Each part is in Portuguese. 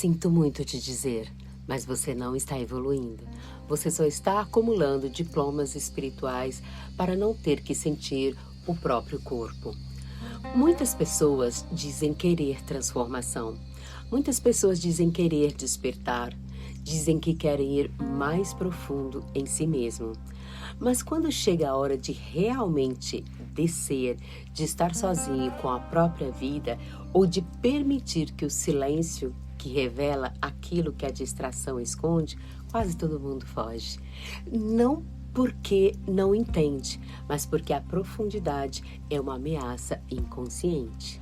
Sinto muito te dizer, mas você não está evoluindo. Você só está acumulando diplomas espirituais para não ter que sentir o próprio corpo. Muitas pessoas dizem querer transformação. Muitas pessoas dizem querer despertar. Dizem que querem ir mais profundo em si mesmo. Mas quando chega a hora de realmente descer, de estar sozinho com a própria vida ou de permitir que o silêncio que revela aquilo que a distração esconde, quase todo mundo foge. Não porque não entende, mas porque a profundidade é uma ameaça inconsciente.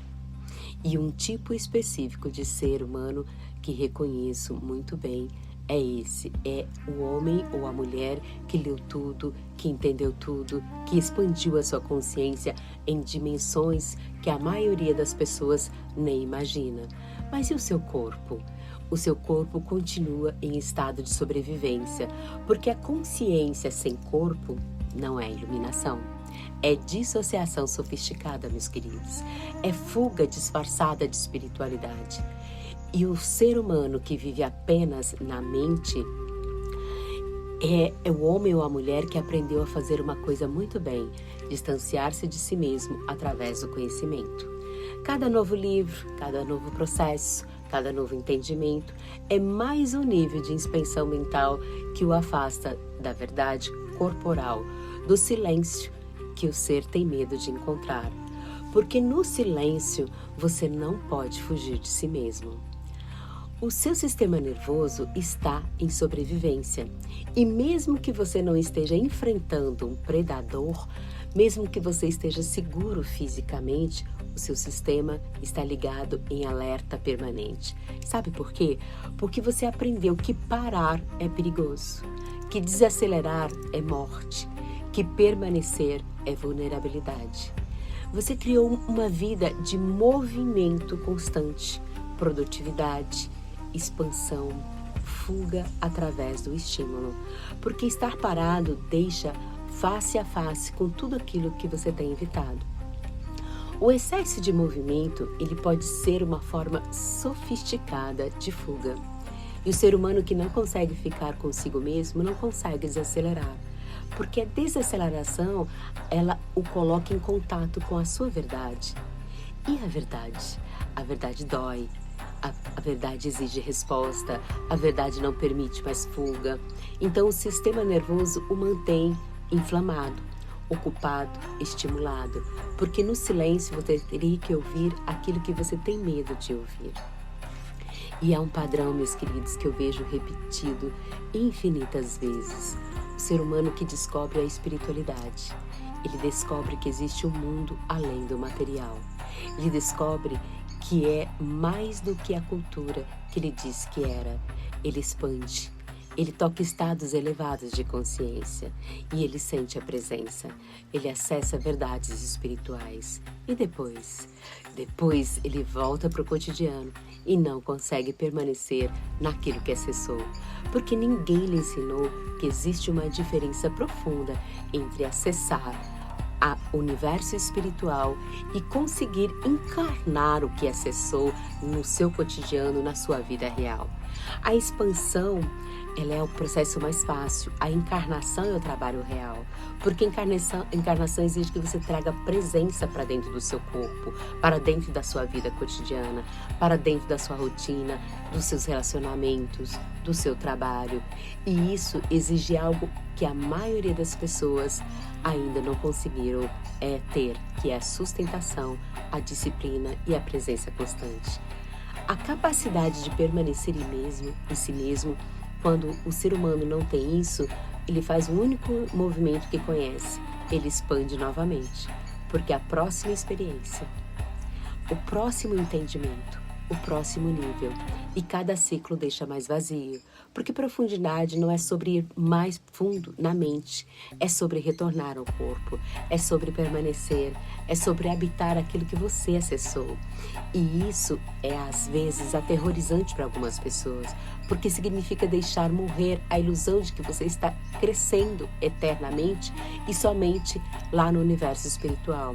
E um tipo específico de ser humano que reconheço muito bem é esse, é o homem ou a mulher que leu tudo, que entendeu tudo, que expandiu a sua consciência em dimensões que a maioria das pessoas nem imagina. Mas e o seu corpo? O seu corpo continua em estado de sobrevivência, porque a consciência sem corpo não é iluminação. É dissociação sofisticada, meus queridos. É fuga disfarçada de espiritualidade. E o ser humano que vive apenas na mente é o homem ou a mulher que aprendeu a fazer uma coisa muito bem, distanciar-se de si mesmo através do conhecimento. Cada novo livro, cada novo processo, cada novo entendimento é mais um nível de expansão mental que o afasta da verdade corporal, do silêncio que o ser tem medo de encontrar. Porque no silêncio você não pode fugir de si mesmo. O seu sistema nervoso está em sobrevivência e mesmo que você não esteja enfrentando um predador, mesmo que você esteja seguro fisicamente, o seu sistema está ligado em alerta permanente. Sabe por quê? Porque você aprendeu que parar é perigoso, que desacelerar é morte, que permanecer é vulnerabilidade. Você criou uma vida de movimento constante, produtividade, expansão, fuga através do estímulo, porque estar parado deixa face a face com tudo aquilo que você tem evitado. O excesso de movimento, ele pode ser uma forma sofisticada de fuga. E o ser humano que não consegue ficar consigo mesmo não consegue desacelerar, porque a desaceleração, ela o coloca em contato com a sua verdade. E a verdade? A verdade dói. A verdade exige resposta, a verdade não permite mais fuga. Então o sistema nervoso o mantém inflamado, ocupado, estimulado, porque no silêncio você teria que ouvir aquilo que você tem medo de ouvir. E é um padrão, meus queridos, que eu vejo repetido infinitas vezes. O ser humano que descobre a espiritualidade, ele descobre que existe um mundo além do material. Ele descobre que é mais do que a cultura que ele diz que era. Ele expande, ele toca estados elevados de consciência e ele sente a presença, ele acessa verdades espirituais. E depois ele volta para o cotidiano e não consegue permanecer naquilo que acessou, porque ninguém lhe ensinou que existe uma diferença profunda entre acessar o universo espiritual e conseguir encarnar o que acessou no seu cotidiano, na sua vida real. A expansão, ela é o processo mais fácil. A encarnação é o trabalho real, porque encarnação exige que você traga presença para dentro do seu corpo, para dentro da sua vida cotidiana, para dentro da sua rotina, dos seus relacionamentos, do seu trabalho. E isso exige algo que a maioria das pessoas ainda não conseguiram ter, que é a sustentação, a disciplina e a presença constante. A capacidade de permanecer em si mesmo, quando o ser humano não tem isso, ele faz o único movimento que conhece, ele expande novamente, porque a próxima experiência, o próximo entendimento, o próximo nível, e cada ciclo deixa mais vazio, porque profundidade não é sobre ir mais fundo na mente, é sobre retornar ao corpo, é sobre permanecer, é sobre habitar aquilo que você acessou. E isso é às vezes aterrorizante para algumas pessoas, porque significa deixar morrer a ilusão de que você está crescendo eternamente e somente lá no universo espiritual.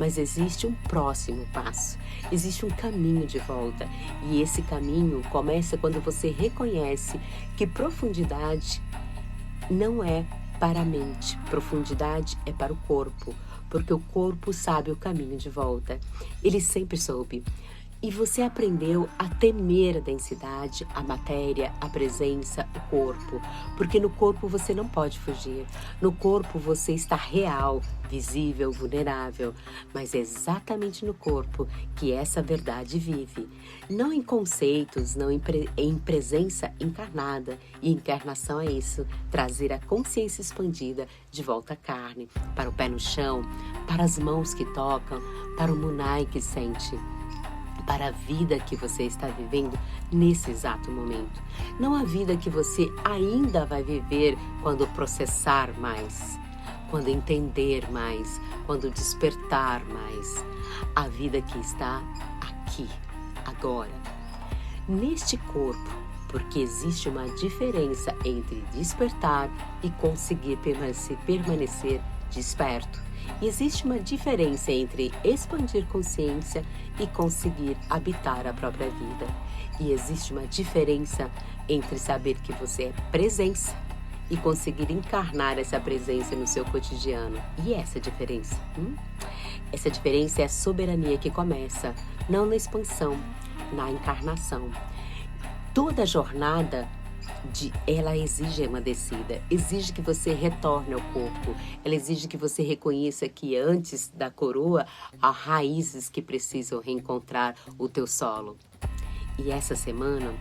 mas existe um próximo passo, existe um caminho de volta. E esse caminho começa quando você reconhece que profundidade não é para a mente, profundidade é para o corpo, porque o corpo sabe o caminho de volta. Ele sempre soube. E você aprendeu a temer a densidade, a matéria, a presença, o corpo. Porque no corpo você não pode fugir. No corpo você está real, visível, vulnerável. Mas é exatamente no corpo que essa verdade vive. Não em conceitos, não em presença encarnada. E encarnação é isso, trazer a consciência expandida de volta à carne, para o pé no chão, para as mãos que tocam, para o munai que sente, para a vida que você está vivendo nesse exato momento. Não a vida que você ainda vai viver quando processar mais, quando entender mais, quando despertar mais. A vida que está aqui, agora, neste corpo, porque existe uma diferença entre despertar e conseguir permanecer desperto. E existe uma diferença entre expandir consciência e conseguir habitar a própria vida. E existe uma diferença entre saber que você é presença e conseguir encarnar essa presença no seu cotidiano. E essa diferença? Essa diferença é a soberania que começa, não na expansão, na encarnação. Toda jornada ela exige uma descida, exige que você retorne ao corpo, ela exige que você reconheça que antes da coroa há raízes que precisam reencontrar o teu solo. E essa semana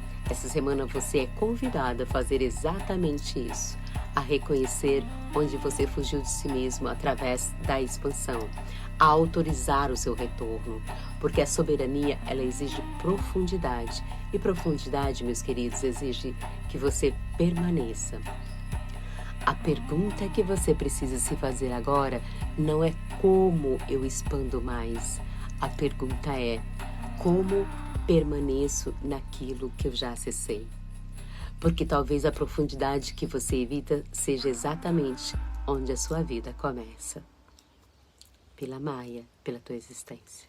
você é convidada a fazer exatamente isso, a reconhecer onde você fugiu de si mesmo através da expansão, a autorizar o seu retorno, porque a soberania, ela exige profundidade. E profundidade, meus queridos, exige que você permaneça. A pergunta que você precisa se fazer agora não é como eu expando mais. A pergunta é como permaneço naquilo que eu já acessei. Porque talvez a profundidade que você evita seja exatamente onde a sua vida começa. Pela Maia, pela tua existência.